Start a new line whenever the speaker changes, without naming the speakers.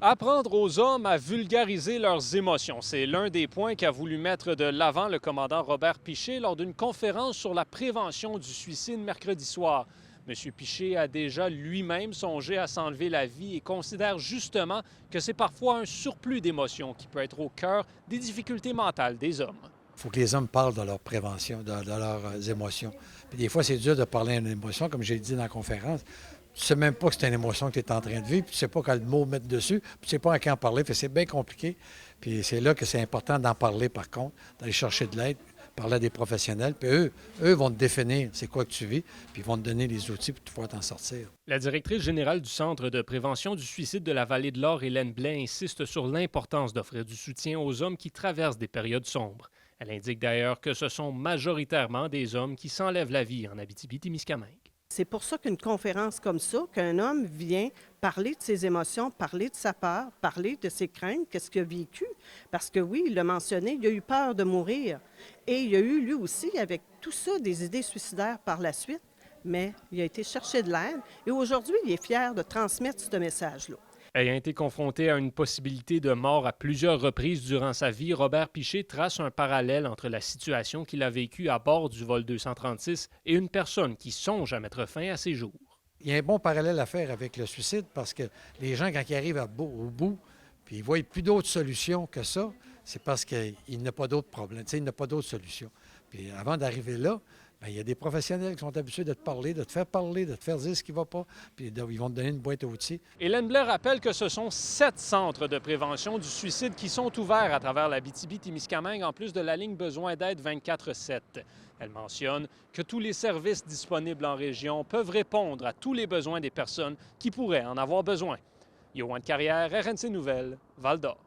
Apprendre aux hommes à vulgariser leurs émotions, c'est l'un des points qu'a voulu mettre de l'avant le commandant Robert Piché lors d'une conférence sur la prévention du suicide mercredi soir. M. Piché a déjà lui-même songé à s'enlever la vie et considère justement que c'est parfois un surplus d'émotions qui peut être au cœur des difficultés mentales des hommes.
Il faut que les hommes parlent de leur prévention, de leurs émotions. Puis des fois, c'est dur de parler d'une émotion, comme j'ai dit dans la conférence. Tu ne sais même pas que c'est une émotion que tu es en train de vivre, puis tu ne sais pas quel mot mettre dessus, puis tu ne sais pas à qui en parler. Fait c'est bien compliqué. Puis c'est là que c'est important d'en parler, par contre, d'aller chercher de l'aide, parler à des professionnels. Puis eux vont te définir c'est quoi que tu vis, puis ils vont te donner les outils pour pouvoir t'en sortir.
La directrice générale du Centre de prévention du suicide de la Vallée de l'Or, Hélène Blais, insiste sur l'importance d'offrir du soutien aux hommes qui traversent des périodes sombres. Elle indique d'ailleurs que ce sont majoritairement des hommes qui s'enlèvent la vie en Abitibi-Témiscamingue.
C'est pour ça qu'une conférence comme ça, qu'un homme vient parler de ses émotions, parler de sa peur, parler de ses craintes, qu'est-ce qu'il a vécu. Parce que oui, il l'a mentionné, il a eu peur de mourir. Et il a eu, lui aussi, avec tout ça, des idées suicidaires par la suite. Mais il a été chercher de l'aide et aujourd'hui, il est fier de transmettre ce message-là.
Ayant été confronté à une possibilité de mort à plusieurs reprises durant sa vie, Robert Piché trace un parallèle entre la situation qu'il a vécue à bord du vol 236 et une personne qui songe à mettre fin à ses jours.
Il y a un bon parallèle à faire avec le suicide parce que les gens, quand ils arrivent au bout, puis ils ne voient plus d'autres solutions que ça, c'est parce qu'il n'y a pas d'autres problèmes, il n'y a pas d'autres solutions. Puis avant d'arriver là, bien, il y a des professionnels qui sont habitués de te parler, de te faire parler, de te faire dire ce qui ne va pas, puis ils vont te donner une boîte à outils.
Hélène Blais rappelle que ce sont 7 centres de prévention du suicide qui sont ouverts à travers l'Abitibi-Témiscamingue, en plus de la ligne besoin d'aide 24/7. Elle mentionne que tous les services disponibles en région peuvent répondre à tous les besoins des personnes qui pourraient en avoir besoin. Yoann Carrière, RNC Nouvelles, Val-d'Or.